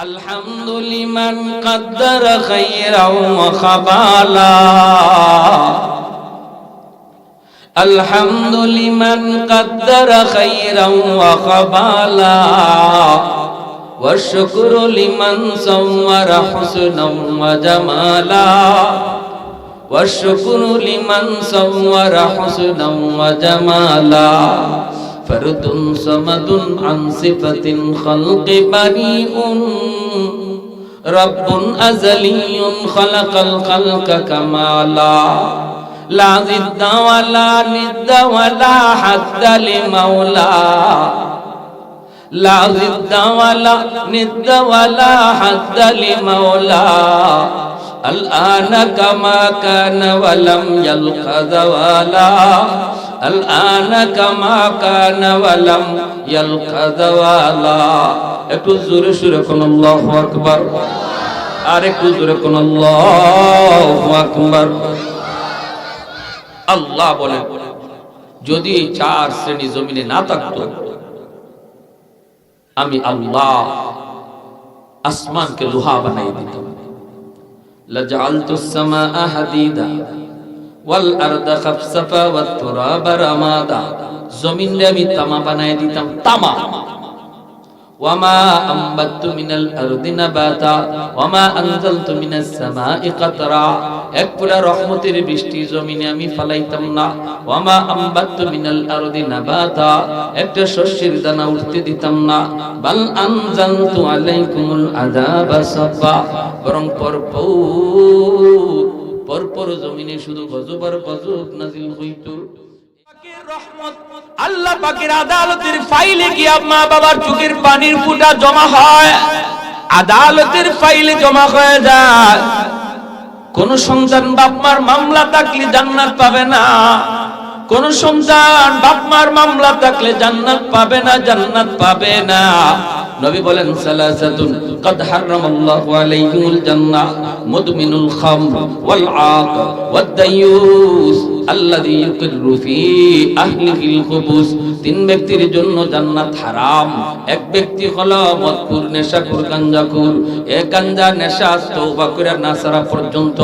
الحمد لمن قدر خيرا وخبالا الحمد لمن قدر خيرا وخبالا والشكر لمن صور حسنا وجمالا والشكر لمن صور حسنا وجمالا فرد صمد عن صفة الخلق بريء رب أزلي خلق الخلق كمالا لا ضد ولا ند ولا حد لمولا لا ضد ولا ند ولا حد لمولا الآن كما كان ولم يلق زوالا الآن كما كان ولم يلق زوالا একটু জোরে সুরে কোন আল্লাহু আকবার আর একটু জোরে কোন আল্লাহু আকবার। আল্লাহ বলেন যদি চার শ্রেণী জমিনে না থাকতো আমি আল্লাহ আসমানকে লোহা বানিয়ে দিতাম। লাজআলতুস সামাআ হাদিদা ওয়াল আরদা খাফসাফা ওয়াত তুরাবা রামাদা, জমিনকে আমি তামা বানিয়ে দিতাম, তামা। ওয়ামা আম্বাতু মিনাল আরদি নাবাতা ওয়ামা আনজালতু মিনাস সামাই কাতরা, এক পুরা রহমতের বৃষ্টি জমিনে আমি ফলাইতাম না। ওয়ামা আম্বাতু মিনাল আরদি নাবাতা, একটা শস্যের দানা উঠতে দিতাম না। বাল আনজালতু আলাইকুমুল আযাবা সাফা, বরং পরপর জমিনে শুধু গজব আর গজব নাযিল হইতো। রহমত আল্লাহ পাকের আদালতের ফাইলে গিয়া মা বাবার চোখের পানির ফোঁটা জমা হয়, আদালতের ফাইলে জমা হয়ে যায়। কোন সন্তান বাপ মার মামলা থাকলে জান্নাত পাবে না, কোন সন্তান বাপ মার মামলা থাকলে জান্নাত পাবে না, জান্নাত পাবে না। নবী বলেন সালাসাতুন قد حرم الله عليهم الجنة مدمن الخمر والعاق والديوس الذي يقر في أهله الخبث, তিন ব্যক্তির জন্য জান্নাত হারাম। এক ব্যক্তি হলো মদখোর, নেশাখোর, গাঞ্জাখোর। এই গাঞ্জা নেশা তওবা করে না ছাড়া পর্যন্ত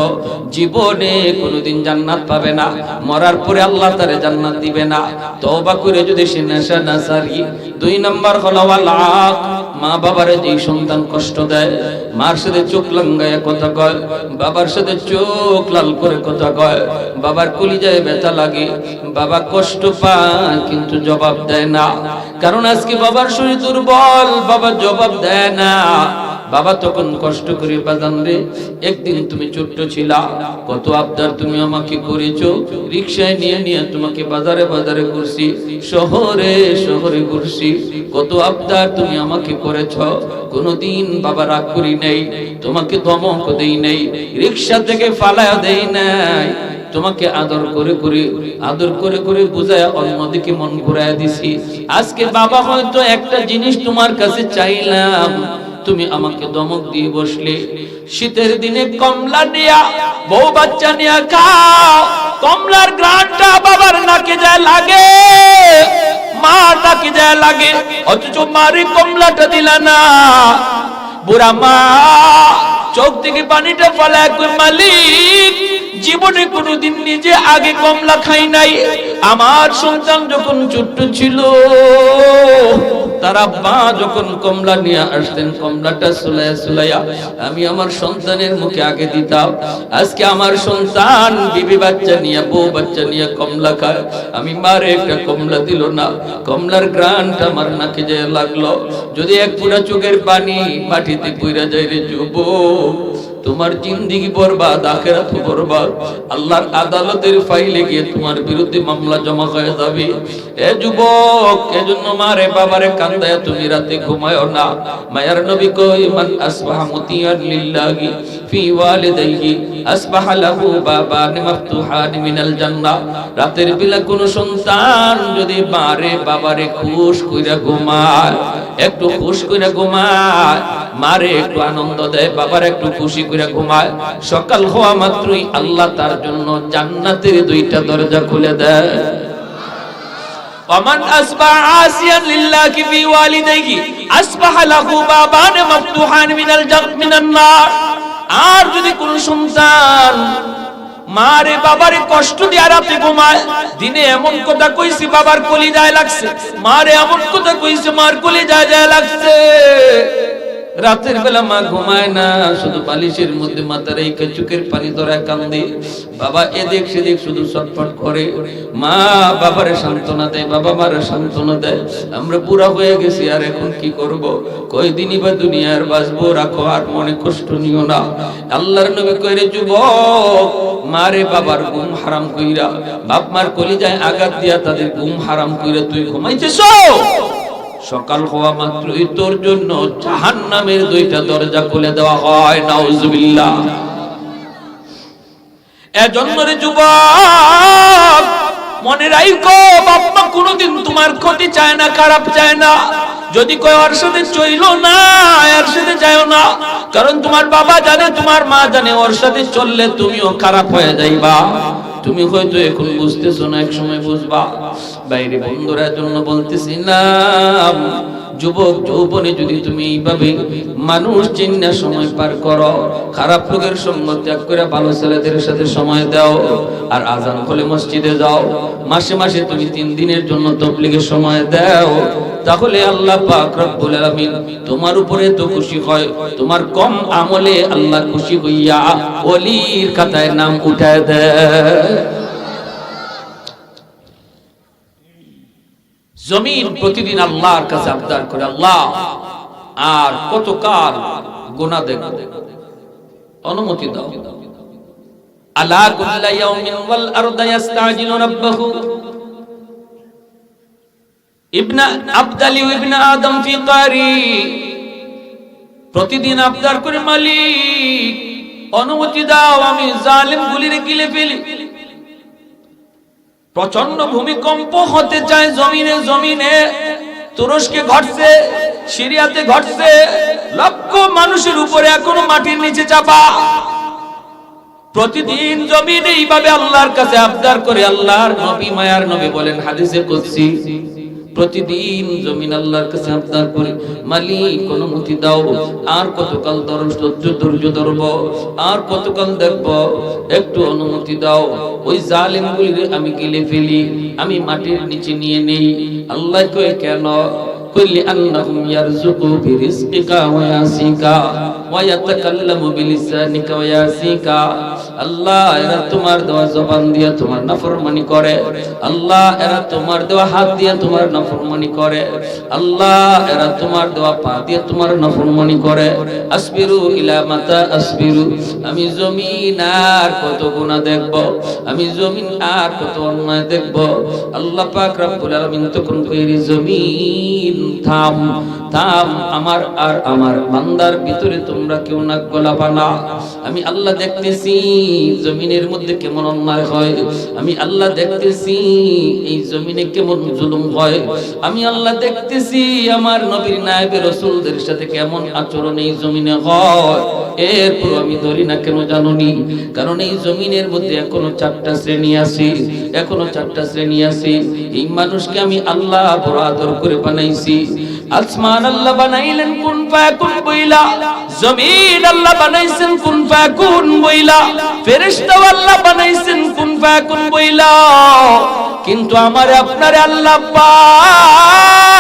জীবনে কোনোদিন জান্নাত পাবে না। মরার পরে আল্লাহ তারে জান্নাত দিবে না তওবা করে যদি সে নেশা না ছাড়ি। দুই নাম্বার হলো ওয়াল আক, মা বাবারে যে সন্তান কষ্ট দেয়, মার সাথে চোখ লাঙ্গায় কথা কয়, বাবার সাথে চোখ লাল করে কথা কয়, বাবার কলিজায় ব্যথা লাগে, বাবা কষ্ট পায় কিন্তু জবাব দেয় না। কারণ আজকে বাবার শরীর দুর্বল, বাবা জবাব দেয় না। বাবা তখন কষ্ট করে বাজান রে, একদিন তুমি ছোট্ট ছিলা, কত আবদার তুমি আমাকে করেছো, রিকশায় নিয়ে নিয়ে তোমাকে বাজারে বাজারে ঘুরছি, শহরে শহরে ঘুরছি, কত আবদার তুমি আমাকে করেছ, কোনদিন বাবা রাগ করি নাই, তোমাকে ধমক দেই নাই, রিকশা থেকে ফালায়া দেই নাই, তোমাকে আদর করে করে বুঝায় অন্যদিকে মন ঘুরায় দিছি। আজকে বাবা হয়তো একটা জিনিস তোমার কাছে চাইলাম, তুমি আমাকে ধমক দিয়ে বসলে। শীতের দিনে কমলা নিয়া বউ বাচ্চা নিয়া খাও, কমলার গ্রানটা বাবার নাকে যায় লাগে, মা নাকে যায় লাগে, অথচ মারে কমলাটা দিলা না। বুড়া মা চোখ থেকে পানিটা ফেলায় কই, মালিক জীবনে কোনোদিন নিজে আগে কমলা খাই নাই। আমার সন্তান যখন ছোট্ট ছিল তার আব্বা যখন কমলা নিয়ে আসতেন, কমলাটা সুলাইয়া সুলাইয়া আমি আমার সন্তানের মুখে আগে দিতাম। আজকে আমার সন্তান বিবি বাচ্চা নিয়ে, বউ বাচ্চা নিয়ে কমলা খায়, আমি মারে একটা কমলা দিল না, কমলার গ্রানটা আমার নাকে যায় লাগলো। যদি এক পুরা চোখের পানি মাটিতে পইরা যায় রে যুবক, তোমার জিন্দেগি বরবাদ, আখিরাত বরবাদ। আল্লাহর আদালতের ফাইলে গিয়ে তোমার বিরুদ্ধে মামলা জমা হয়ে যাবে। এ যুবক, এজন্য মারে বাবারে কান্দায় তুমি রাতে ঘুমায়ো না। মায়ার নবী কই, মান আসবাহা মুতিয়ান লিল্লাহি ফি ওয়ালিদাইহি আসবাহা লাহু বাবান মাফতুহান মিনাল জান্নাহ। রাতের বেলা কোন সন্তান যদি মারে বাবারে খুশ কইরা ঘুমায়, একটু খুশ কইরা ঘুমায়, মারে একটু আনন্দ দেয়, বাবার একটু খুশি করে ঘুমায়, সকাল হওয়া মাত্রই আল্লাহ তার জন্য জান্নাতের দুইটা দরজা খুলে দেয়। ومن أصبح عاصيا لله في والديه أصبح له بابان مفتوحان من النار। আর যদি কোন সন্তান মারে বাবারে কষ্ট দিয়ে রাতে ঘুমায়, দিনে এমন কথা কইছি বাবার কলিজায় লাগছে, মারে এমন কথা কইছে মার কলিজায় যায় লাগছে, রাতের বেলা মা ঘুমায় না, শুধু বালিশের মধ্যে মাথা রেখে চোখের পানি ধরে কান্দে, বাবা এদিক সেদিক শুধু ছটফট করে, মা বাবারে সান্ত্বনা দেয়, বাবা মারে সান্ত্বনা দেয়। আমরা বুড়া হয়ে গেছি, আর এখন কি করব, কয়দিনই বা দুনিয়ার বাঁচবো, রাখো আর মনে কষ্ট নিও না। আল্লাহর নবী কইরে যুবক, মারে বাবার ঘুম হারাম কইরা, বাপ মার কলিজায় আঘাত দিয়া তাদের ঘুম হারাম কইরা তুই ঘুমাইছিস, সকাল হওয়া মাত্রই তোর জন্য জাহান্নামের দুইটা দরজা খুলে দেওয়া হয়। নাউজুবিল্লাহ। এজন্য রে যুবক, মনে রাখো বাপ মা কোনোদিন তোমার ক্ষতি চায় না, খারাপ চায় না। যদি কয় ওর সাথে চইলো না, এর সাথে যাও না, কারণ তোমার বাবা জানে, তোমার মা জানে, ওর সাথে চললে তুমিও খারাপ হয়ে যাইবা। তুমি হয়তো এখন বুঝতেছো না, এক সময় বুঝবা। বাইরে বন্ধুরা জন্য বলতেছি না, যুবক যৌবনে যদি তুমি এইভাবে মানুষ চিন্না সময় পার করো, খারাপ লোকের সঙ্গ ত্যাগ করে ভালো ছেলেদের সাথে সময় দাও, আর আজান হলে মসজিদে যাও, মাসে মাসে তুমি 3 দিনের জন্য তাবলীগের সময় দাও, তাহলে আল্লাহ পাক রব্বুল আলামিন তোমার উপরে তো খুশি হয়, তোমার কম আমলে আল্লাহ খুশি হইয়া ওলির খাতায় নাম উঠায় দেয়। জমিন প্রতিদিন আল্লাহর কাছে আবদার করে, আল্লাহ আর কতকাল গুনাহ দেখব, অনুমতি দাও। আলা কুল্লা ইয়াউমিন ওয়াল আরদু ইস্তাজিলু রাব্বাহু ইবনা আবদালি ইবনা আদম ফি কারি। প্রতিদিন আবদার করে, মালিক অনুমতি দাও, আমি জালিম গুলিরে গিলে ফেলি। প্রচন্ড ভূমিকম্প হতে চায় জমিনে, জমিনে তুরস্কে ঘটছে, সিরিয়াতে ঘটছে, লক্ষ মানুষের উপরে এখনো মাটির নিচে চাপা। প্রতিদিন জমিনে এইভাবে আল্লাহর কাছে আবদার করে। আল্লাহর নবী, মায়ার নবী বলেন হাদিসে কুদসি, প্রতিদিন জমিন আল্লাহর কাছে আবদার করে, মালিক অনুমতি দাও, আর কতকাল ধৈর্য ধরব, আর কতকাল দেখব, একটু অনুমতি দাও, ওই জালিমগুলিরে আমি গিলে ফেলি, আমি মাটির নিচে নিয়ে নেই। আল্লাহ কয় কেন? কইলি আন্নাহুম ইয়ারযুকু বিরিজকিকা ওয়া ইয়াসিকা ওয়া ইয়াতাকাল্লামু বিলিসানিকা ওয়া ইয়াসিকা। আল্লাহ এরা তোমার দেওয়া জবান দিয়ে তোমার নাফরমানি করে, আল্লাহ এরা তোমার দেওয়া হাত দিয়ে তোমার নাফরমানি করে, আল্লাহ এরা তোমার দেওয়া পা দিয়ে তোমার নাফরমানি করে। আসবিরু ইলা মাতা আসবিরু, আমি জমিন আর কত গুনাহ দেখব, আমি জমিন আর কত অন্যায় দেখব। আল্লাহ পাক রব্বুল আলামিন তখন কইরি, জমিন থাম থাম, আমার আর আমার বান্দার ভিতরে তোমরা কেউ নাক গলাবা না। আমি আল্লাহ দেখতেছি জমিনের মধ্যে কেমন অন্যায় হয়, আমি আল্লাহ দেখতেছি এই জমিনে কেমন জুলুম হয়, আমি আল্লাহ দেখতেছি আমার নবীর নায়েবে রাসূলদের সাথে কেমন আচরণ এই জমিনে হয়। এরপর আমি ধরি না কেন জানুনি? কারণ এই জমিনের মধ্যে এখনো 4টা শ্রেণী আছে, এখনো 4টা শ্রেণী আছে। এই মানুষকে আমি আল্লাহ বড় আদর করে বানাইছি। আসমান আল্লাহ বানাইলেন কুন ফায়াকুন বইলা, জমিন আল্লাহ বানাইছেন কুন ফায়াকুন বইলা, ফেরেশতা আল্লাহ বানাইছেন কুন ফায়াকুন বইলা, কিন্তু আমার আপনার আল্লাহ পাক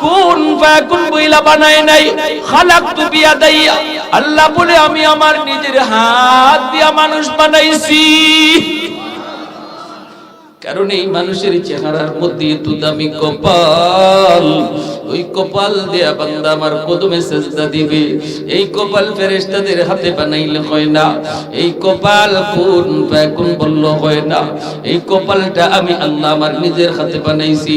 কুন ফায়াকুন বইলা বানায় নাই। খালাকতু বিয়াদাইয়া, আল্লাহ বলে আমি আমার নিজের হাত দিয়া মানুষ বানাইছি। কারণ এই মানুষের চেহারার মধ্যে এত দামি কপাল, ওই কপাল দিয়া বান্দা আমার কদমে সেজদা দিবে। এই কপাল ফেরেশতাদের হাতে বানাইলে হয় না, এই কপাল কোন ফায়াকুন বলল হয় না। এই কপালটা আমি আল্লাহ আমার নিজের হাতে বানাইছি।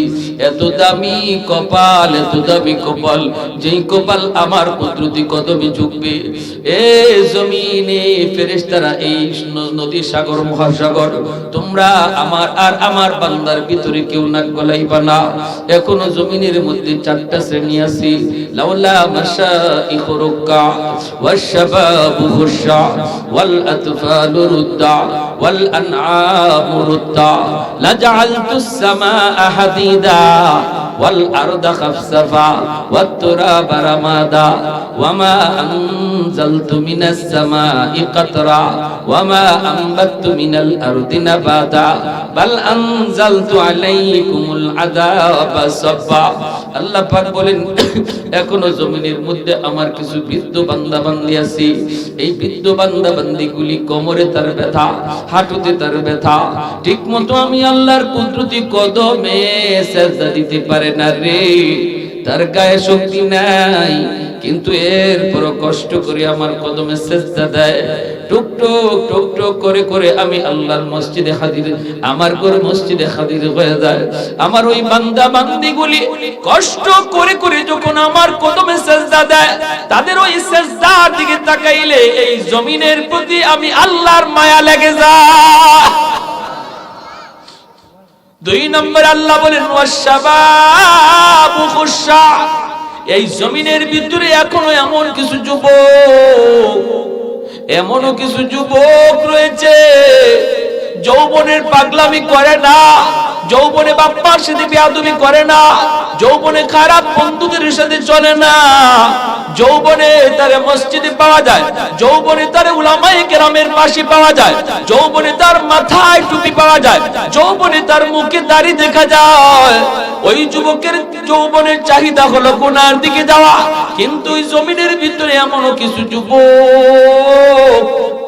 এত দামি কপাল, এত দামি কপাল, যেই কপাল আমার কুদরতি কদমে ঝুঁকবে। এ জমিনে ফেরেশতারা, এই নদী, সাগর, মহাসাগর, তোমরা আমার আর আমার বান্দার ভিতরে কেউ নাক গলাইবা না। এখনো জমিনের মধ্যে আরেকটা শ্রেণী আছে লাউলা মাশাইখ রুকা ওয়াশবাবু খুশা ওয়াল আতফালু রুদ্দা ওয়াল আনআমু রুদ্দা লাজআলতুস সামাআ হাদিদা ওয়াল আরদা খাফসাফা ওয়াত তুরাবা রামাদা ওয়ামা আনজালতু মিনাস সামাই কাতরা ওয়ামা আনবাতু মিনাল আরদি নাবাতা বাল আনজালতু আলাইকুমুল আযাবা সাব্বা। আল্লাহ পাক বলেন এখনো জমিনের মধ্যে আমার কিছু বৃদ্ধ বান্দা বান্দি আছে, এই বৃদ্ধ বান্দা বান্দিগুলি কোমরে তার ব্যথা, হাঁটুতে তার ব্যথা, ঠিক মতো আমি আল্লাহর কুদরতি কদমে সেজদা দিতে পারে না রে, তার গায়ে শক্তি নাই, কিন্তু এরপর কষ্ট করে আমার কদমে সেজদা দেয়। টুক টুক টুক টুক করে করে আমি আল্লাহর মসজিদে হাজির, আমার ঘর মসজিদে হাজির হয়ে যায়। আমার ওই বান্দা বান্দিগুলি কষ্ট করে করে যখন আমার কদমে সেজদা দেয়, তাদের ওই সেজদার দিকে তাকাইলে এই জমিনের প্রতি আমি আল্লাহর মায়া লেগে যায়। দুই নম্বর আল্লাহ বলেন ওয়াশবাবু খুশা, এই জমিনের ভিতরে এখনো এমন কিছু যুবক, এমনও কিছু যুবক রয়েছে যৌবনের পাগলামি করে না, যৌবনে বাপ্পার সাথে বেয়াদবি করে না, যৌবনে খারাপ বন্ধুদের সাথে চলে না, যৌবনে তার মসজিদে পাওয়া যায়, যৌবনে তার উলামায়ে কেরামের পাশে পাওয়া যায়, যৌবনে তার মাথায় টুপি পাওয়া যায়, যৌবনে তার মুখে দাড়ি দেখা যায়। ওই যুবকের যৌবনের চাহিদা হলো গুনার দিকে যাওয়া, কিন্তু ওই জমিনের ভিতরে এমনও কিছু যুবক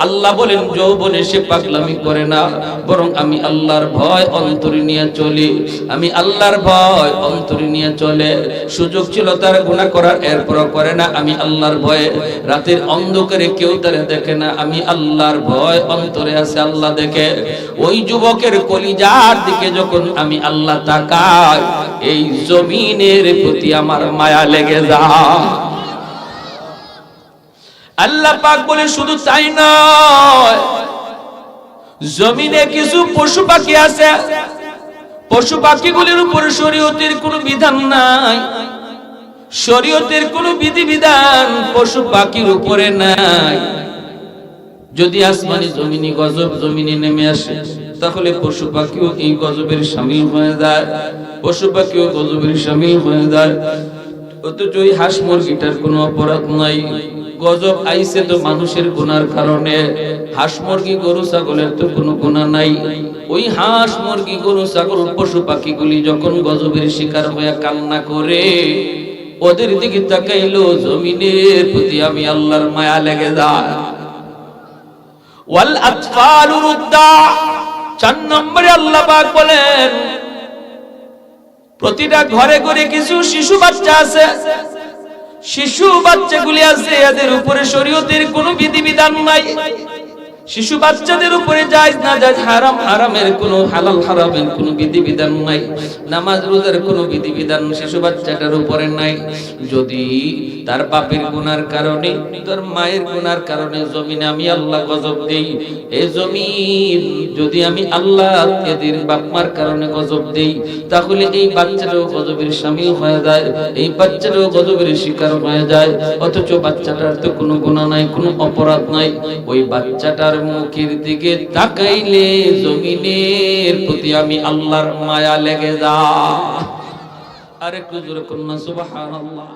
আল্লাহ বলেন যৌবনে সে পাগলামি করে না, বরং আমি আল্লাহর ভয় অন্তরে নিয়ে চলি, আমি আল্লাহর ভয় অন্তরে নিয়ে চলে। সুযোগ ছিল তার গুনাহ করার, এরপরও করে না, আমি আল্লাহর ভয়ে। রাতের অন্ধকারে কেউ তারে দেখে না, আমি আল্লাহর ভয় অন্তরে আছে, আল্লাহ দেখে। ওই যুবকের কলিজার দিকে যখন আমি আল্লাহ তাকাই, এই জমিনের প্রতি আমার মায়া লেগে যায়। আল্লাহ পাক বলে শুধু তাই নয়, জমিনে কিছু পশু পাখি আছে, পশু পাখিগুলির উপরে শরীয়তের কোনো বিধান নাই, শরীয়তের কোনো বিধিবিধান পশু পাখির উপরে নাই। যদি আসমানি জমিনি গজব জমিনে নেমে আসে, তাহলে পশু পাখিও এই গজবের শামিল হয়ে যায়, পশু পাখিও গজবের শামিল হয়ে যায়। অথচ ওই হাঁস মুরগিটার কোনো অপরাধ নাই, গজব আইছে তো মানুষের গুনার কারণে। হাঁস মুরগি গরু ছাগলের তো কোনো গুনাহ নাই। ওই হাঁস মুরগি গরু ছাগল পশু পাখিগুলি যখন গজবের শিকার হয়ে কান্না করে, ওদের দিকে তাকাইলো জমিনের প্রতি আমি আল্লাহর মায়া লেগে যায়। ওয়াল আতফালু রুদ্দা, 4 নম্বরে আল্লাহ পাক বলেন প্রতিটা ঘরে ঘরে কিছু শিশু বাচ্চা আছে, শিশু বাচ্চাগুলি আছে, এদের উপরে শরীয়তের কোনো বিধিবিধান নাই। শিশু বাচ্চাদের উপরে জায়েজ না জায়েজ, হারাম হারামের কোনো, হালাল হারামের কোনো বিধিবিধান নাই। নামাজ রোজার কোনো বিধিবিধান শিশু বাচ্চাটার উপরে নাই। যদি তার বাপের গুনার কারণে, তার মায়ের গুনার কারণে জমিনে আমি আল্লাহ গজব দেই, এই জমিন যদি আমি আল্লাহ এদের বাপ মার কারণে গজব দেই, তাহলে এই বাচ্চাটাও গজবের শামিল হয়ে যায়, এই বাচ্চাটাও গজবের শিকার হয়ে যায়। অথচ বাচ্চাটার তো কোনো গুনাহ নাই, কোনো অপরাধ নাই। ওই বাচ্চাটার মুখের দিকে তাকাইলে জমিনের প্রতি আমি আল্লাহর মায়া লেগে যায়। আরেকটু জোরে কন্যা সুবহানাল্লাহ।